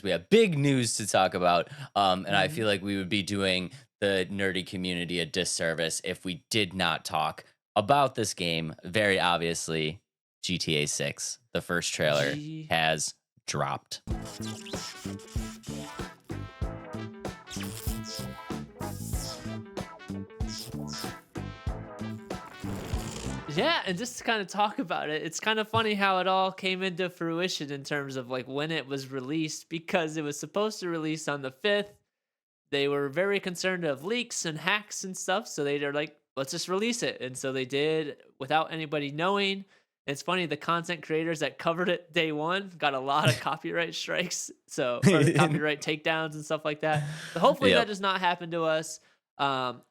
We have big news to talk about. And I Mhm. feel like we would be doing the nerdy community a disservice if we did not talk about this game. Very obviously, GTA 6, the first trailer G has dropped. Yeah, and just to kind of talk about it, it's kind of funny how it all came into fruition in terms of like when it was released because it was supposed to release on the 5th. They were very concerned of leaks and hacks and stuff, so they were like, let's just release it. And so they did without anybody knowing. It's funny, the content creators that covered it day one got a lot of copyright strikes, so or copyright takedowns and stuff like that. So hopefully that Yep. does not happen to us.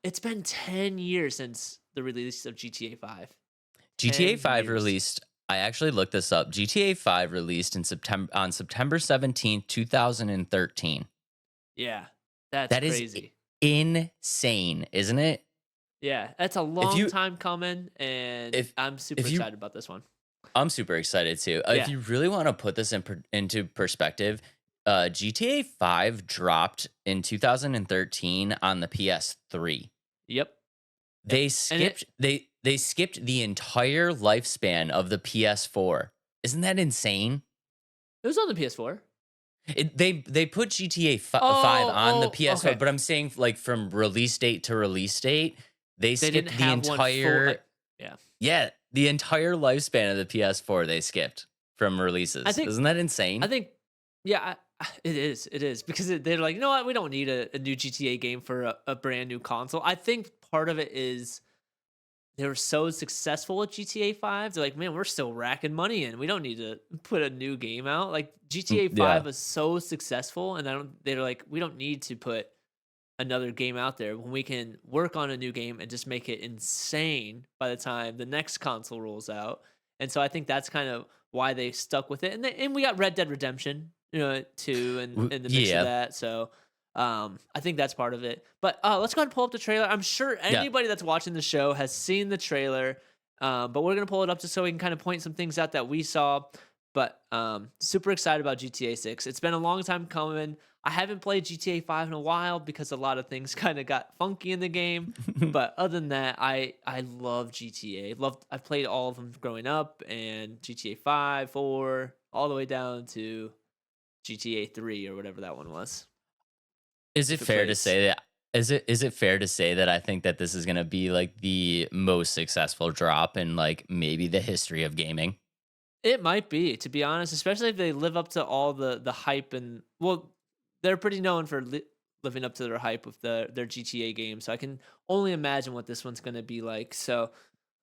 It's been 10 years since the release of GTA 5. GTA 10 5 years. released. I actually looked this up. GTA 5 released in September 17th, 2013. Yeah, that's That is crazy. insane, isn't it? Yeah, that's a If long you time coming, and if I'm super if you excited about this one. I'm super excited too. If Yeah. you really want to put this into perspective, GTA 5 dropped in 2013 on the PS3. Yep. Yep. They And it skipped they skipped the entire lifespan of the PS4. Isn't that insane? it was on the PS4. They put GTA 5 on the Oh, PS4, okay. but I'm saying like from release date to release date, they They didn't skipped the have one full entire like yeah. yeah, the entire lifespan of the PS4 they skipped from I releases. think Isn't that I insane? think yeah, it is because they're like, "You know what? We don't need a new GTA game for a brand new console." I think part of it is they were so successful with GTA 5. They're like, "Man, we're still racking money in. We don't need to put a new game out." Like GTA 5 Yeah. was so successful and I don't they're like, "We don't need to put another game out there when we can work on a new game and just make it insane by the time the next console rolls out." And so I think that's kind of why they stuck with it. And we got Red Dead Redemption, too, and in the mix of Yeah. that. So I think that's part of it. But let's go ahead and pull up the trailer. I'm sure Yeah. anybody that's watching the show has seen the trailer. But we're gonna pull it up just so we can kind of point some things out that we saw. But super excited about GTA 6. It's been a long time coming. I haven't played GTA 5 in a while because a lot of things kind of got funky in the game. But other than that, I love GTA. I've played all of them growing up, and GTA 5, 4, all the way down to GTA 3 or whatever that one was. Is it If it fair to plays. say that is it fair to say that I think that this is gonna be like the most successful drop in like maybe the history of gaming? It might be, to be honest, especially if they live up to all the hype and well, they're pretty known for living up to their hype with their GTA game. So I can only imagine what this one's going to be like. So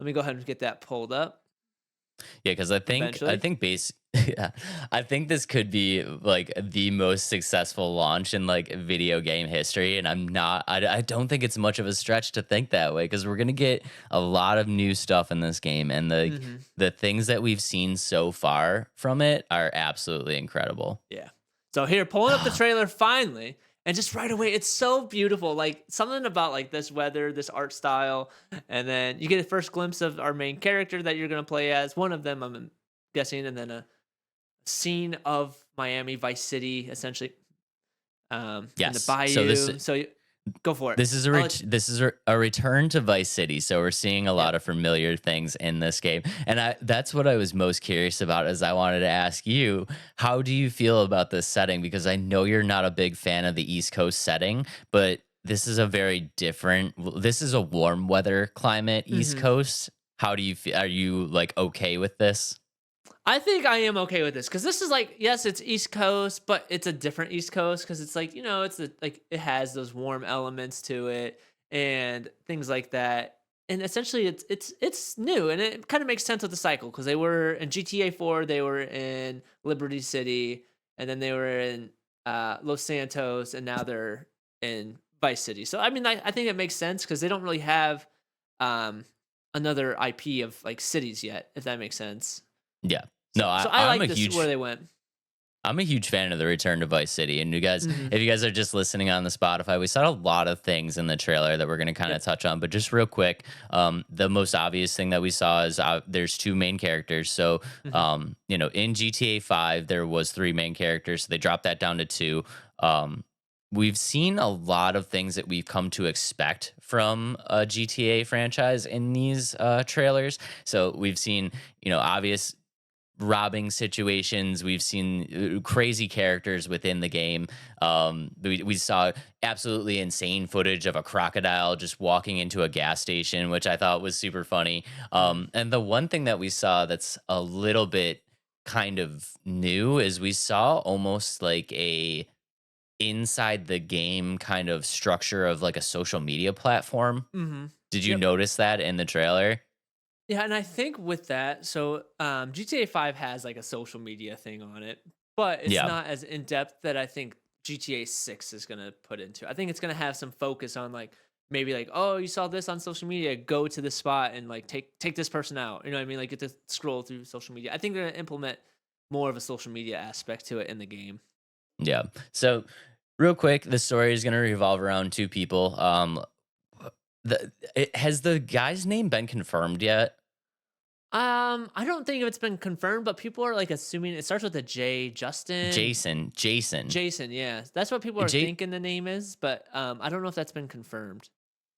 let me go ahead and get that pulled up Yeah, because I eventually. think yeah, I think this could be like the most successful launch in like video game history, and I don't think it's much of a stretch to think that way because we're gonna get a lot of new stuff in this game, and Hmm. the things that we've seen so far from it are absolutely incredible. Yeah. So here, pulling up the trailer finally, and just right away, it's so beautiful. Like something about like this weather, this art style, and then you get a first glimpse of our main character that you're gonna play as. One of them, I'm guessing, and then a scene of Miami Vice City, essentially, in the Yes, so bayou. So go for it. I'll let you, this is a return to Vice City, so we're seeing a lot yep. of familiar things in this game, and that's what I was most curious about. Is I wanted to ask you, how do you feel about this setting? Because I know you're not a big fan of the East Coast setting, but this is a very different. This is a warm weather climate, East Hmm. Coast. How do you feel? Are you like okay with this? I think I am okay with this because this is like, yes, it's East Coast, but it's a different East Coast because it's like, like it has those warm elements to it and things like that. And essentially, it's new and it kind of makes sense with the cycle because they were in GTA 4, they were in Liberty City, and then they were in Los Santos, and now they're in Vice City. So I mean, I think it makes sense because they don't really have um, another IP of like cities yet, if that makes sense. Yeah. No, So I I'm like a this where huge they went. I'm a huge fan of the return to Vice City. And you guys, Mhm. if you guys are just listening on the Spotify, we saw a lot of things in the trailer that we're going to kind of Yep. touch on. But just real quick, the most obvious thing that we saw is there's two main characters. So, Mhm. in GTA 5, there was three main characters. So they dropped that down to two. Um, we've seen a lot of things that we've come to expect from a GTA franchise in these trailers. So we've seen, obvious robbing situations. We've seen crazy characters within the game. We saw absolutely insane footage of a crocodile just walking into a gas station, which I thought was super funny. Mhm. And the one thing that we saw that's a little bit kind of new is we saw almost like a inside the game kind of structure of like a social media platform. Mhm. Did you Yep. notice that in the trailer? Yeah, and I think with that, so GTA 5 has like a social media thing on it, but it's Yeah. not as in depth that I think GTA 6 is gonna put into. I think it's gonna have some focus on like maybe like, oh, you saw this on social media, go to the spot and like take this person out. You know what I mean? Like get to scroll through social media. I think they're gonna implement more of a social media aspect to it in the game. Yeah. So, real quick, the story is going to revolve around two people. Has the guy's name been confirmed yet? I don't think it's been confirmed, but people are like assuming it starts with a J. Justin, Jason. Jason, yeah. That's what people are J thinking the name is, but, I don't know if that's been confirmed.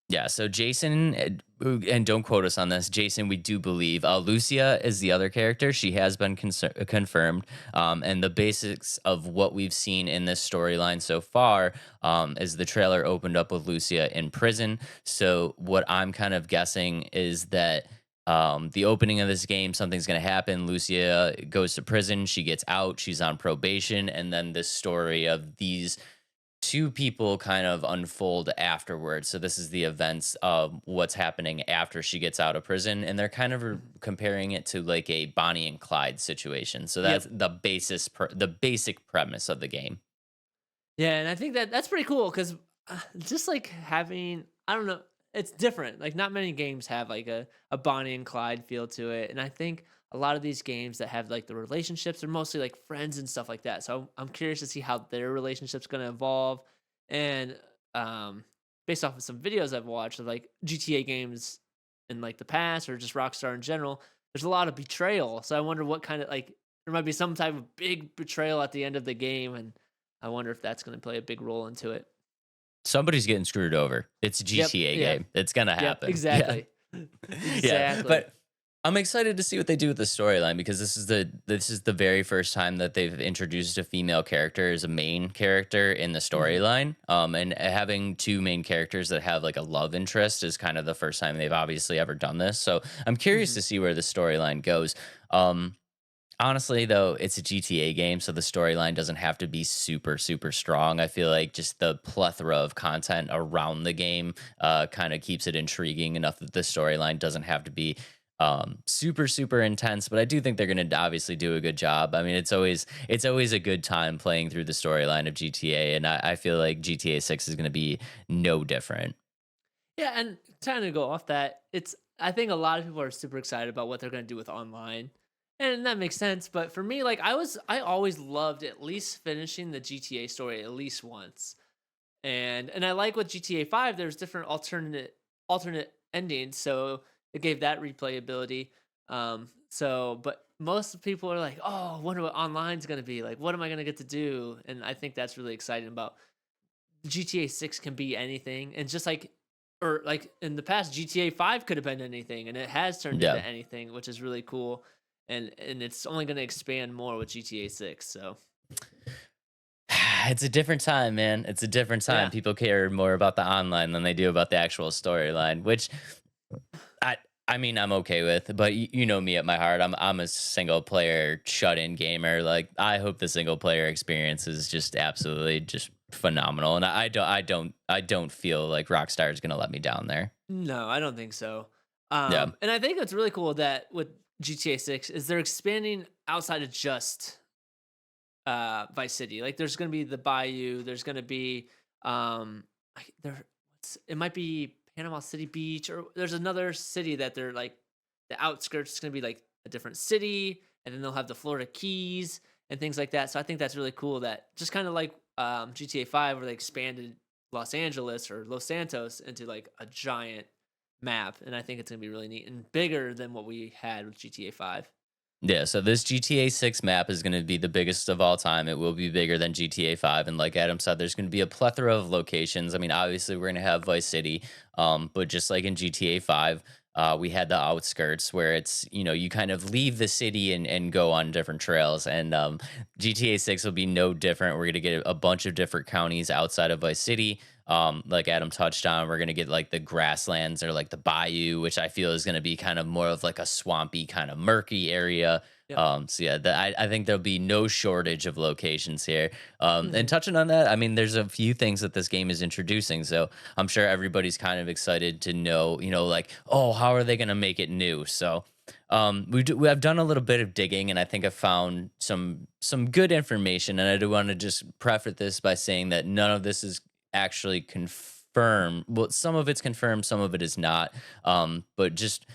Yeah, so Jason, and don't quote us on this. Jason, we do believe. Lucia is the other character. She has been confirmed. And the basics of what we've seen in this storyline so far is the trailer opened up with Lucia in prison. So, what I'm kind of guessing is that the opening of this game, something's going to happen. Lucia goes to prison. She gets out. She's on probation. And then this story of these two people kind of unfold afterwards. So this is the events of what's happening after she gets out of prison, and they're kind of Mhm. comparing it to like a Bonnie and Clyde situation. So that's Yep. the basic premise of the game. Yeah, and I think that that's pretty cool 'cause, just, like, having I don't know, it's different, like, not many games have, like, a Bonnie and Clyde feel to it, and I think a lot of these games that have, like, the relationships are mostly, like, friends and stuff like that, so I'm curious to see how their relationship's gonna evolve, and, based off of some videos I've watched of, like, GTA games in, like, the past or just Rockstar in general, there's a lot of betrayal, so I wonder what kinda, like there might be some type of big betrayal at the end of the game, and I wonder if that's gonna play a big role into it. Somebody's getting screwed over. It's a Yep, GTA yeah. game. It's gonna Yep, happen. Yeah. exactly. Yeah, Exactly. but I'm excited to see what they do with the storyline because this is the very first time that they've introduced a female character as a main character in the Mhm, storyline. And having two main characters that have like a love interest is kind of the first time they've obviously ever done this. So I'm curious mhm. to see where the storyline goes. Um, Honestly, though, it's a GTA game, so the storyline doesn't have to be super, super strong. I feel like just the plethora of content around the game kind of keeps it intriguing enough that the storyline doesn't have to be super, super intense. But I do think they're going to obviously do a good job. I mean, it's always a good time playing through the storyline of GTA, and I feel like GTA 6 is going to be no different. Yeah, and trying to go off that, it's I think a lot of people are super excited about what they're gonna do with online, and that makes sense, but for me, like, I always loved at least finishing the GTA story at least once. And I like with GTA 5, there's different alternate endings, so it gave that replayability. So but most people are like, "Oh, I wonder what online's gonna be like. What am I gonna get to do?" And I think that's really exciting about GTA 6 can be anything, and just like or like in the past, GTA 5 could have been anything, and it has turned Yeah. into anything, which is really cool. And it's only gonna expand more with GTA 6. So It's a different time, man. It's a different time. yeah. People care more about the online than they do about the actual storyline, which I I mean I'm okay with. But you know me at my heart. I'm a single player shut in gamer. Like I hope the single player experience is just absolutely just phenomenal. And I don't feel like Rockstar is gonna let me down there. No, I don't think so. Yeah. And I think it's really cool that with GTA 6 is they're expanding outside of just Vice City. Like there's going to be the Bayou, there's going to be it might be Panama City Beach or there's another city that they're like the outskirts is going to be like a different city and then they'll have the Florida Keys and things like that. So I think that's really cool that just kind of like GTA 5 where they expanded Los Angeles or Los Santos into like a giant map, and I think it's gonna be really neat and bigger than what we had with GTA 5. Yeah, so this GTA 6 map is going to be the biggest of all time. It will be bigger than GTA 5. And like Adam said, there's going to be a plethora of locations. I mean, obviously, we're going to have Vice City, but just like in GTA 5, we had the outskirts where it's, you kind of leave the city and go on different trails. And GTA 6 will be no different. We're going to get a bunch of different counties outside of Vice City. Like Adam touched on, we're gonna get like the grasslands or like the bayou, which I feel is gonna be kind of more of like a swampy, kind of murky area. Yep. So yeah, I think there'll be no shortage of locations here. And Hmm. touching on that, I mean, there's a few things that this game is introducing, so I'm sure everybody's kind of excited to know, like, oh, how are they gonna make it new? So we have done a little bit of digging, and I think I found some good information. And I do want to just preface this by saying that none of this is actually confirmed. Well, some of it's confirmed, some of it is not. But just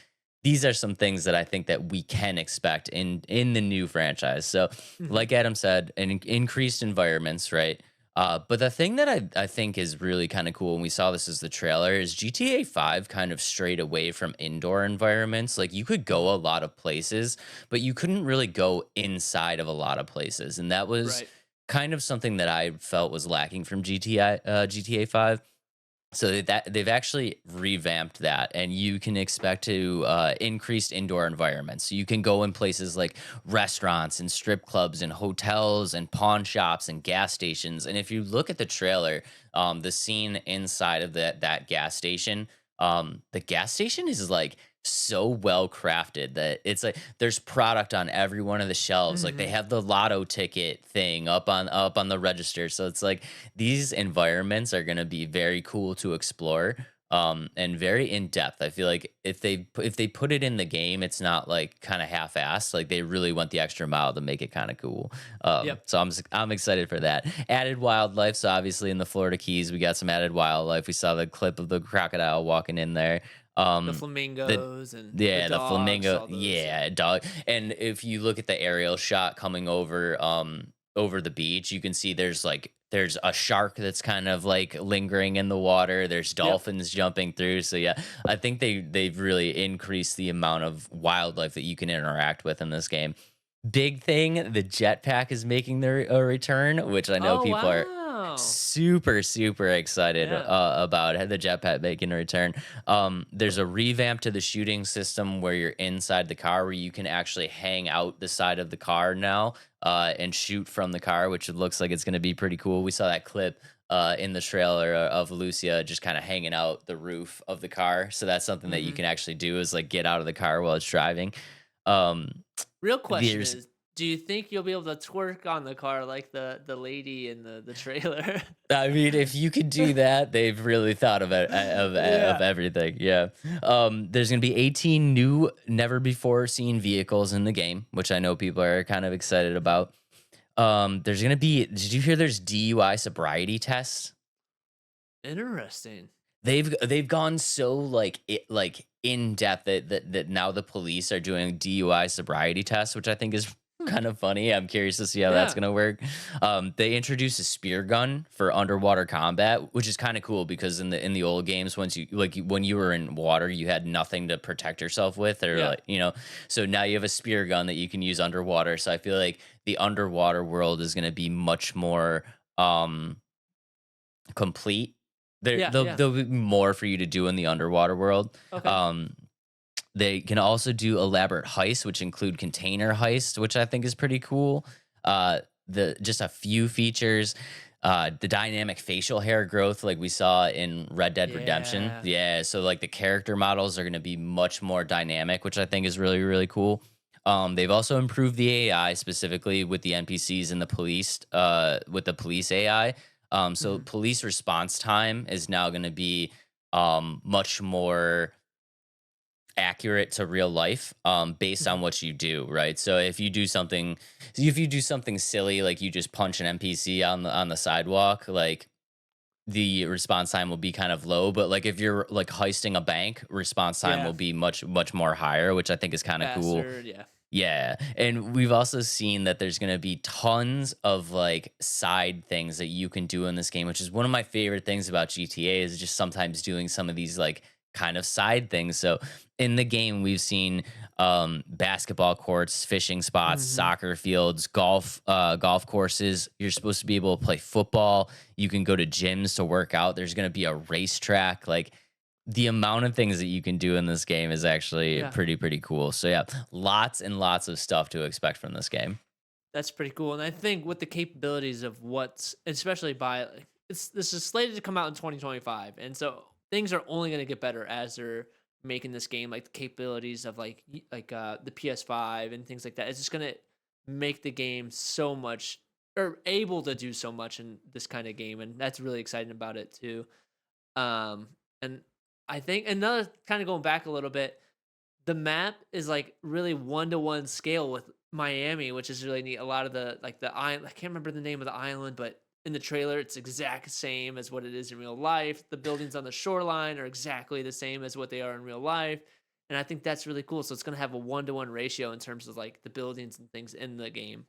these are some things that I think that we can expect in the new franchise. So, Hmm. like Adam said, increased environments, right? But the thing that I think is really kind of cool, and we saw this as the trailer, is GTA 5 kind of strayed away from indoor environments. Like you could go a lot of places, but you couldn't really go inside of a lot of places. And that was Right. kind of something that I felt was lacking from GTA 5. So they've actually revamped that, and you can expect to increased indoor environments. So you can go in places like restaurants and strip clubs and hotels and pawn shops and gas stations. And if you look at the trailer, the scene inside of that gas station, the gas station is like so well crafted that it's like there's product on every one of the shelves. Like they Hmm. have the lotto ticket thing up on the register. So it's like these environments are going to be very cool to explore, and very in depth. I feel like if they put it in the game, it's not like kind of half-assed. Like they really went the extra mile to make it kind of cool. Yep. So I'm excited for that. Added wildlife. So obviously in the Florida Keys, we got some added wildlife. We saw the clip of the crocodile walking in there. The um the flamingos and the yeah, the dogs, flamingo, all those. Yeah. yeah, dog. And if you look at the aerial shot coming over the beach, you can see there's a shark that's kind of like lingering in the water. There's Yep. dolphins jumping through. So yeah, I think they've really increased the amount of wildlife that you can interact with in this game. Big thing, the jetpack is making their a return, which I know Oh people are wow. super excited Yeah. about the jetpack making a return. There's a revamp to the shooting system where you're inside the car, where you can actually hang out the side of the car now, and shoot from the car, which looks like it's going to be pretty cool. We saw that clip in the trailer of Lucia just kind of hanging out the roof of the car. So that's something that you Hmm. can actually do, is like get out of the car while it's driving. Um, Real question there's is, do you think you'll be able to twerk on the car like the lady in the trailer? I mean, if you could do that, they've really thought of Yeah. everything. Yeah. There's gonna be 18 new, never before seen vehicles in the game, which I know people are kind of excited about. There's gonna be. Did you hear? There's DUI sobriety tests. Interesting. They've gone so like in depth that now the police are doing DUI sobriety tests, which I think is Hmm. kind of funny. I'm curious to see how that's Yeah. gonna work. They introduced a spear gun for underwater combat, which is kind of cool because in the old games, once when you were in water, you had nothing to protect yourself with, or Yeah. so now you have a spear gun that you can use underwater. So I feel like the underwater world is gonna be much more complete. There, Yeah. there'll, Yeah. there'll be more for you to do in the underwater world. Okay. Um, they can also do elaborate heists, which include container heist, which I think is pretty cool. The just a few features. The dynamic facial hair growth, like we saw in Red Dead Redemption. Yeah. Yeah, so like the character models are going to be much more dynamic, which I think is really cool. They've also improved the AI, specifically with the NPCs and the police, with the police AI. So Hmm. police response time is now going to be much more accurate to real life, based on Hmm. what you do, right? So if you do something silly, like you just punch an NPC on the sidewalk, like the response time will be kind of low. But like if you're like heisting a bank, response time Yeah. will be much more higher, which I think is kind of cool. Faster. Yeah. Yeah, and we've also seen that there's gonna be tons of, like, side things that you can do in this game, which is one of my favorite things about GTA is just sometimes doing some of these, like, kind of side things. So, in the game, we've seen, basketball courts, fishing spots, Mhm. soccer fields, golf courses. You're supposed to be able to play football. You can go to gyms to work out. There's gonna be a racetrack, like, the amount of things that you can do in this game is actually Yeah. pretty cool. So yeah, lots and lots of stuff to expect from this game. That's pretty cool, and I think with the capabilities of what's especially by like, this is slated to come out in 2025, and so things are only gonna get better as they're making this game, like, the capabilities of, like, the PS5 and things like that. It's just gonna make the game so much or able to do so much in this kinda game, and that's really exciting about it too. And I think another kinda going back a little bit, the map is like really one to one scale with Miami, which is really neat. A lot of the like the island, I can't remember the name of the island, but in the trailer, it's exact same as what it is in real life. The buildings on the shoreline are exactly the same as what they are in real life, and I think that's really cool. So it's gonna have a 1-to-1 ratio in terms of like the buildings and things in the game.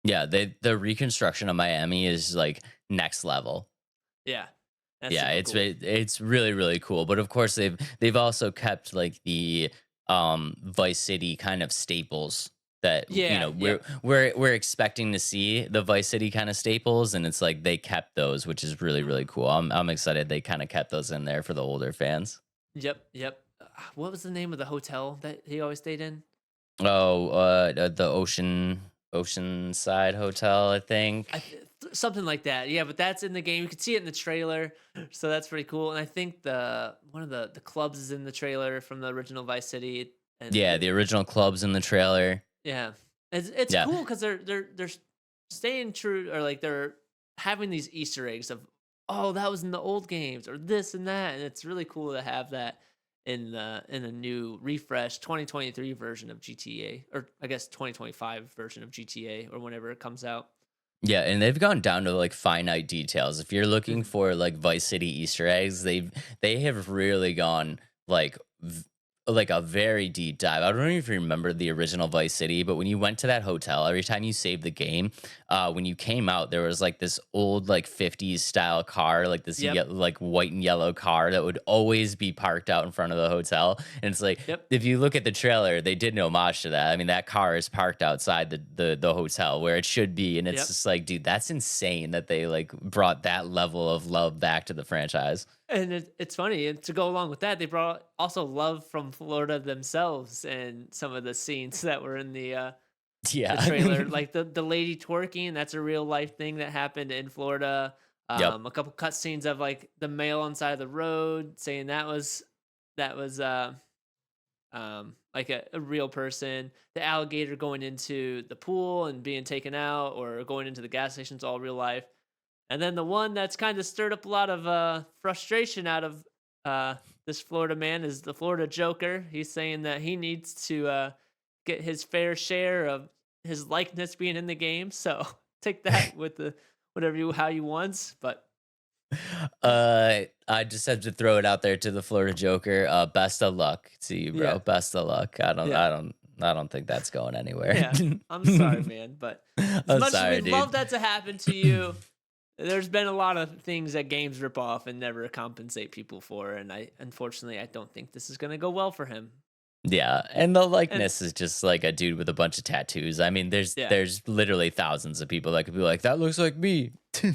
Yeah, the reconstruction of Miami is like next level. Yeah, that's Yeah, super cool. it's really cool. But of course they've also kept like the Vice City kind of staples that Yeah, we're yep. we're expecting to see the Vice City kind of staples, and it's like they kept those, which is really Mhm. cool. I'm excited they kind of kept those in there for the older fans. Yep, yep. What was the name of the hotel that he always stayed in? Oh, the Oceanside Hotel, I think. Something like that. Yeah, but that's in the game. You can see it in the trailer, so that's pretty cool. And I think the one of the clubs is in the trailer from the original Vice City, and Yeah, the original club's in the trailer. yeah, it's Yeah. cool because they're staying true or like they're having these Easter eggs of oh that was in the old games or this and that, and it's really cool to have that in a new refresh 2023 version of GTA or I guess 2025 version of GTA or whenever it comes out. Yeah, and they've gone down to, like, finite details. If you're looking Mhm. for, like, Vice City Easter eggs, they have really gone, like, like, a very deep dive. I don't know if you remember the original Vice City, but when you went to that hotel, every time you saved the game, when you came out, there was, like, this old, like, 50s style car, like, this Yep. like, white and yellow car that would always be parked out in front of the hotel, and it's like, Yep. if you look at the trailer, they did an homage to that. I mean, that car is parked outside the hotel where it should be, and it's Yep. just like, dude, that's insane that they like brought that level of love back to the franchise. And it's funny, and to go along with that, they brought also love from Florida themselves and some of the scenes that were in the Yeah. trailer, like the lady twerking, that's a real life thing that happened in Florida. Yep. A couple cutscenes of like the mail on side of the road saying that was like a real person. The alligator going into the pool and being taken out, or going into the gas station's all real life. And then the one that's kind of stirred up a lot of frustration out of this Florida man is the Florida Joker. He's saying that he needs to get his fair share of his likeness being in the game. So take that with the whatever you how you want. But I just have to throw it out there to the Florida Joker. Best of luck to you, bro. yeah, Best of luck. yeah, I don't think that's going anywhere. yeah. I'm sorry, man, but as I'm much as sorry, we'd love dude. that to happen to you, there's been a lot of things that games rip off and never compensate people for, and I unfortunately I don't think this is gonna go well for him. Yeah, and the And likeness is just like a dude with a bunch of tattoos. I mean, yeah, there's literally thousands of people that could be like, that looks like me.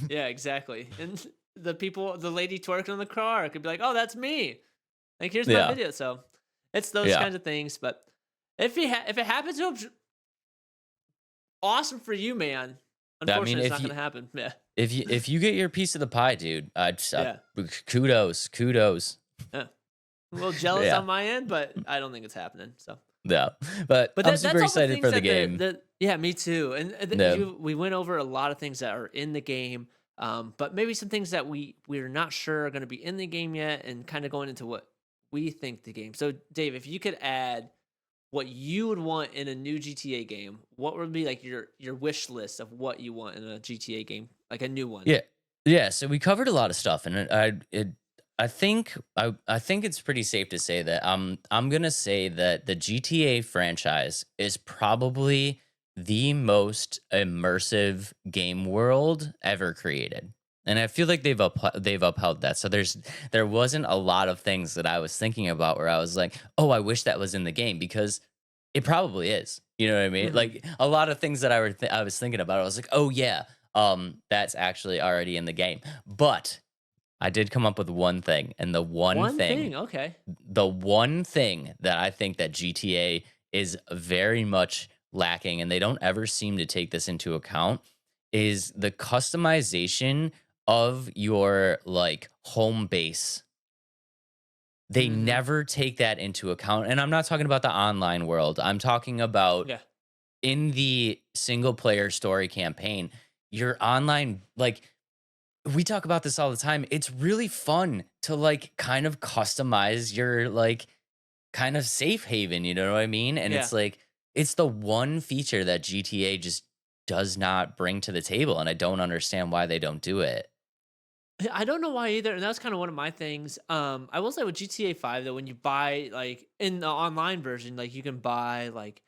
yeah, exactly. And the lady twerking on the car could be like, "Oh, that's me. Like, here's my Yeah, video." So it's those yeah. kinds of things. But if it happens to him, awesome for you, man. I mean, Unfortunately, it's not gonna happen. Yeah, if you get your piece of the pie, dude, yeah, kudos. yeah. A little jealous Yeah, on my end, but I don't think it's happening. So. yeah. But But I'm super that's all the excited things for the that game. yeah, me too. And No, we went over a lot of things that are in the game, but maybe some things that we're not sure are going to be in the game yet, and kind of going into what we think the game. So, Dave, if you could add what you would want in a new GTA game, what would be like your wish list of what you want in a GTA game, like a new one? yeah, yeah. So we covered a lot of stuff, and I think it's pretty safe to say that I'm gonna say that the GTA franchise is probably the most immersive game world ever created. And I feel like they've upheld that. So there wasn't a lot of things that I was thinking about where I was like, "Oh, I wish that was in the game," because it probably is. You know what I mean? Mhm. Like a lot of things that I was thinking about, I was like, "Oh yeah, that's actually already in the game." But I did come up with one thing, and One thing, okay. the one thing that I think that GTA is very much lacking, and they don't ever seem to take this into account, is the customization of your like home base. They Mhm. never take that into account. And I'm not talking about the online world. I'm talking about Yeah. in the single player story campaign, your online like we talk about this all the time. It's really fun to like kind of customize your like kind of safe haven, you know what I mean? And Yeah. it's like it's the one feature that GTA just does not bring to the table and I don't understand why they don't do it. Yeah, I don't know why either, and that was kind of one of my things. I will say with GTA 5 though, when you buy like in the online version, like you can buy like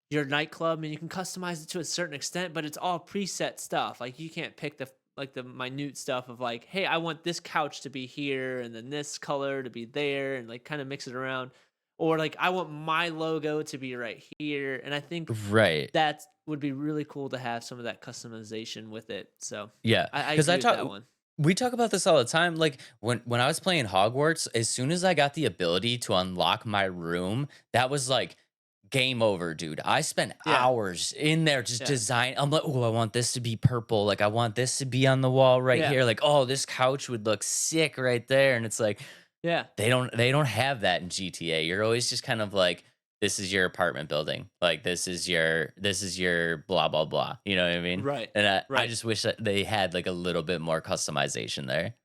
your nightclub and you can customize it to a certain extent, but it's all preset stuff. Like you can't pick the minute stuff of like, hey, I want this couch to be here and then this color to be there and like kind of mix it around. Or like I want my logo to be right here. And I think Right. that would be really cool to have some of that customization with it. So Yeah. I Cuz I agree with talk that one. we talk about this all the time like when I was playing Hogwarts, as soon as I got the ability to unlock my room, that was like game over, dude. I spent Yeah. hours in there just Yeah. design. I'm like, oh, I want this to be purple. Like, I want this to be on the wall right Yeah. here. Like, oh, this couch would look sick right there. And it's like, Yeah. they don't have that in GTA. You're always just kind of like, this is your apartment building. Like, this is your blah blah blah. You know what I mean? Right. And I Right. just wish that they had like a little bit more customization there.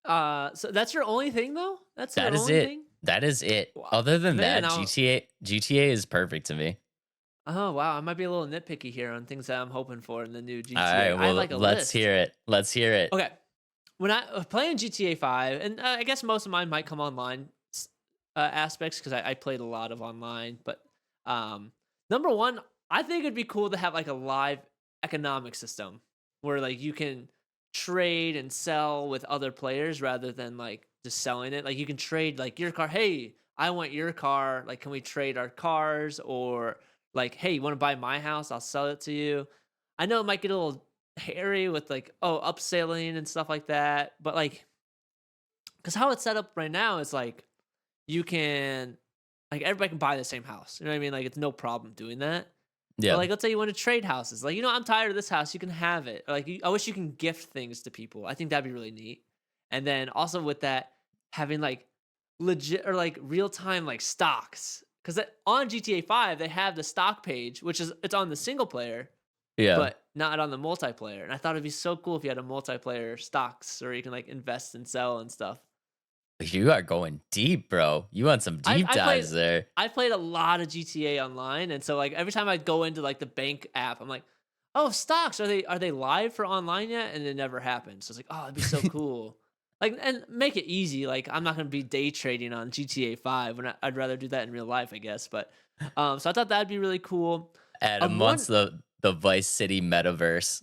So that's your only thing though? That's your That is only it. thing? That is it. Wow. Other than Man, that, now GTA is perfect to me. oh wow, I might be a little nitpicky here on things that I'm hoping for in the new All GTA. right, I have well, like a let's list. hear it. Let's hear it. Okay. When I was playing GTA 5, and I guess most of mine might come online aspects because I played a lot of online. But um, number one, I think it'd be cool to have like a live economic system where like you can trade and sell with other players rather than like just selling it. Like you can trade like your car. Hey, I want your car. Like, can we trade our cars? Or like, hey, you want to buy my house? I'll sell it to you. I know it might get a little hairy with like upselling and stuff like that, but like because how it's set up right now is like you can like everybody can buy the same house. You know what I mean? Like it's no problem doing that. But Yeah. like let's say you want to trade houses. Like, I'm tired of this house. You can have it. Or, like I wish you can gift things to people. I think that'd be really neat. And then also with that, having like legit or like real time like stocks. Because on GTA 5, they have the stock page, which is it's on the single player, Yeah. but not on the multiplayer. And I thought it'd be so cool if you had a multiplayer stocks or you can like invest and sell and stuff. You are going deep, bro. You want some I deep I played dives there. I played a lot of GTA online, and so like every time I go into like the bank app, I'm like, "Oh, stocks are they live for online yet?" And it never happens. So it's like, "Oh, it'd be so cool." Like and make it easy. Like I'm not gonna be day trading on GTA 5 when I'd rather do that in real life, I guess. But so I thought that'd be really cool. Adam wants One the Vice City metaverse.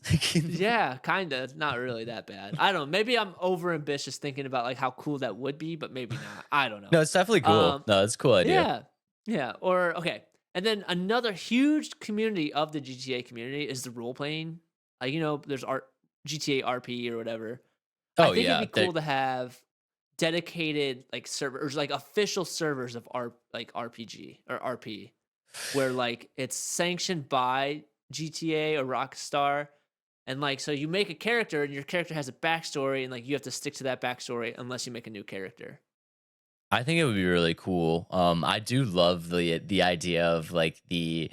Yeah, kinda. It's not really that bad. I don't know. Maybe I'm over ambitious thinking about like how cool that would be, but maybe not. I don't know. No, it's definitely cool. Um, No, it's a cool idea. yeah, yeah. Or okay, and then another huge community of the GTA community is the role playing. Like there's GTA RP or whatever. I Oh think it'd yeah, be cool to have dedicated like servers, like official servers of RPG or RP, where like it's sanctioned by GTA or Rockstar. And like so you make a character and your character has a backstory and like you have to stick to that backstory unless you make a new character. I think it would be really cool. I do love the idea of like the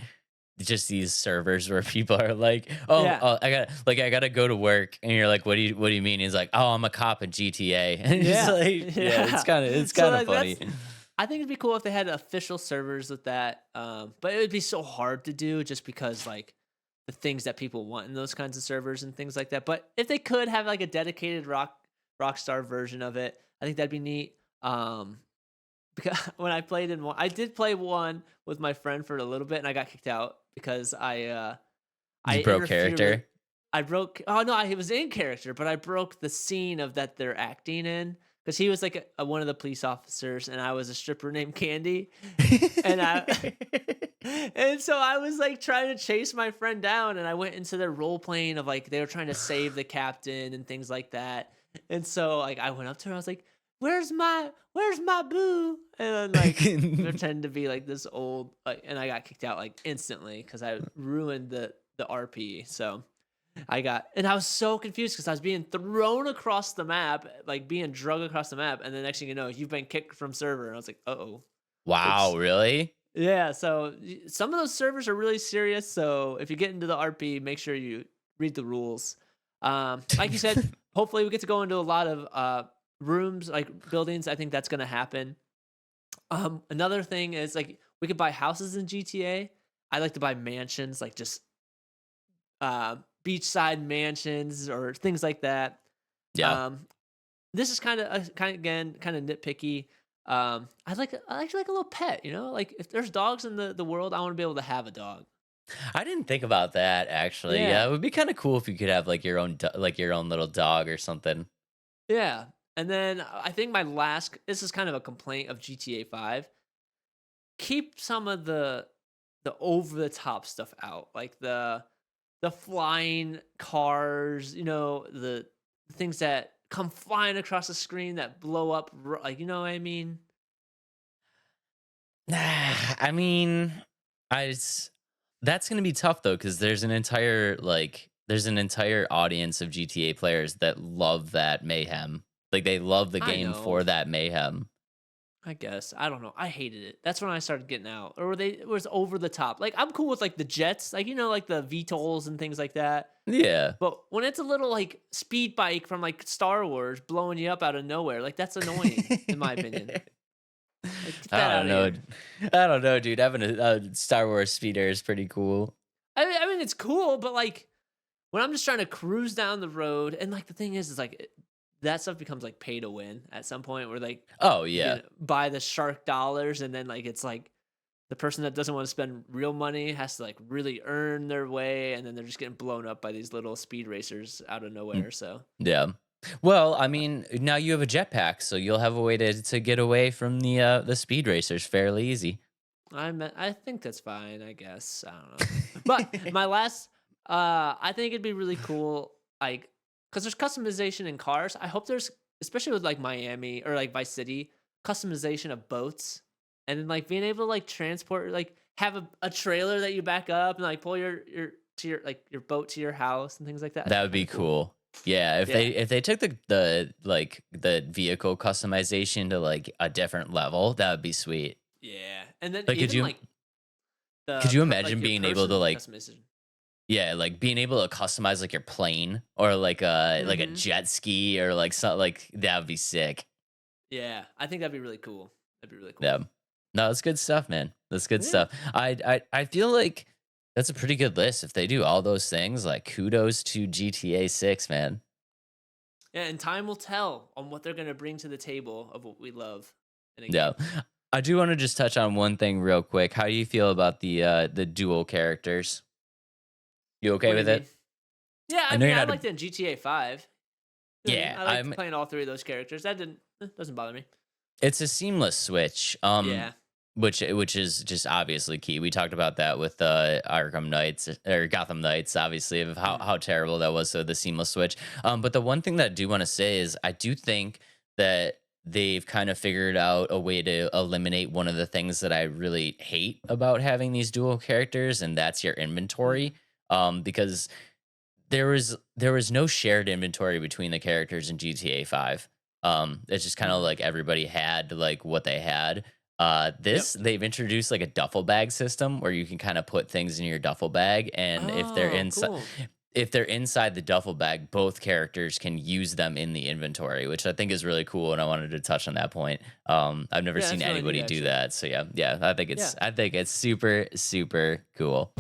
just these servers where people are like, "Oh, Yeah. I gotta go to work," and you're like, "What do you mean?" He's like, "Oh, I'm a cop in GTA," and it's Yeah. like, yeah, it's Yeah. kind of it's So kind of like funny. I think it'd be cool if they had official servers with that. But it would be so hard to do just because like the things that people want in those kinds of servers and things like that. But if they could have like a dedicated Rockstar version of it, I think that'd be neat. Because when I played in one, I did play one with my friend for a little bit, and I got kicked out because I You broke interfered with character. I broke oh, no, I was in character, but I broke the scene of that they're acting in because he was, like, one of the police officers, and I was a stripper named Candy, and I and so I was, like, trying to chase my friend down, and I went into their role playing of, like, they were trying to save the captain and things like that, and so, like, I went up to her, I was like, "Where's my boo?" And then, like, pretend to be, like, this old, like, and I got kicked out, like, instantly because I ruined the RP, so and I was so confused because I was being thrown across the map, like, being drug across the map, and the next thing you know, you've been kicked from server, and I was like, "Uh-oh." Wow, Oops. really? Yeah, so some of those servers are really serious. So if you get into the RP, make sure you read the rules. Like you said, hopefully we get to go into a lot of rooms, like buildings. I think that's going to happen. Another thing is like we could buy houses in GTA. I like to buy mansions, like just beachside mansions or things like that. Yeah. Um, this is kind of nitpicky. I like a little pet, like if there's dogs in the world, I want to be able to have a dog. I didn't think about that actually. Yeah, Yeah. it would be kind of cool if you could have like like your own little dog or something. Yeah. And then I think this is kind of a complaint of GTA 5. Keep some of the over the top stuff out. Like the flying cars, the things that come flying across the screen that blow up, like, you know what I mean? I mean, that's gonna be tough though, because there's an entire audience of GTA players that love that mayhem. Like they love the I game know. for that mayhem. I guess. I don't know. I hated it. That's when I started getting out. Or it was over the top. Like I'm cool with like the jets, like like the VTOLs and things like that. Yeah. But when it's a little like speed bike from like Star Wars blowing you up out of nowhere, like that's annoying in my opinion. Like get that I out don't of know. here. I don't know, dude. Having a Star Wars speeder is pretty cool. I mean it's cool, but like when I'm just trying to cruise down the road, and like the thing is like that stuff becomes like pay to win at some point where like Oh you yeah. can buy the shark dollars, and then like it's like the person that doesn't want to spend real money has to like really earn their way, and then they're just getting blown up by these little speed racers out of Mm, nowhere. So yeah. Well, I mean, now you have a jetpack, so you'll have a way to get away from the speed racers fairly easy. I think that's fine, I guess. I don't know. But my last I think it'd be really cool, like, because there's customization in cars. I hope there's, especially with like Miami or like Vice City, customization of boats. And then like being able to like transport, like have a trailer that you back up and like pull your boat to your house and things like that. I That think would kind be of cool. cool. Yeah, Yeah. if they took the vehicle customization to like a different level, that would be sweet. Yeah. And then Like, even like could you like imagine your being able to person like customization. yeah, like being able to customize like your plane or like a Mhm. jet ski or like something like that would be sick. Yeah. I think that'd be really cool. That'd be really cool. Yeah. No, that's good stuff, man. That's good Yeah. stuff. I feel like that's a pretty good list. If they do all those things, like kudos to GTA 6, man. Yeah, and time will tell on what they're gonna bring to the table of what we love in a Yeah. game. I do want to just touch on one thing real quick. How do you feel about the dual characters? You okay What do you with mean? it? Yeah, I I know mean, you're I not a liked it in GTA 5. You know what I mean? yeah, I liked I'm playing all three of those characters. That doesn't bother me. it's a seamless switch. Yeah. Which is just obviously key. We talked about that with Arkham Knights or Gotham Knights, obviously, of Mm. how terrible that was. So the seamless switch. But the one thing that I do want to say is I do think that they've kind of figured out a way to eliminate one of the things that I really hate about having these dual characters, and that's your inventory. Mhm. Because there was no shared inventory between the characters in GTA 5. It's just kind of Mhm. like everybody had like what they had. Yep. This they've introduced like a duffel bag system where you can kind of put things in your duffel bag, and Oh, cool. if they're inside the duffel bag, both characters can use them in the inventory, which I think is really cool. And I wanted to touch on that point. I've never Yeah, seen that's really neat anybody do actually. that, so yeah, Yeah. I think it's super super cool.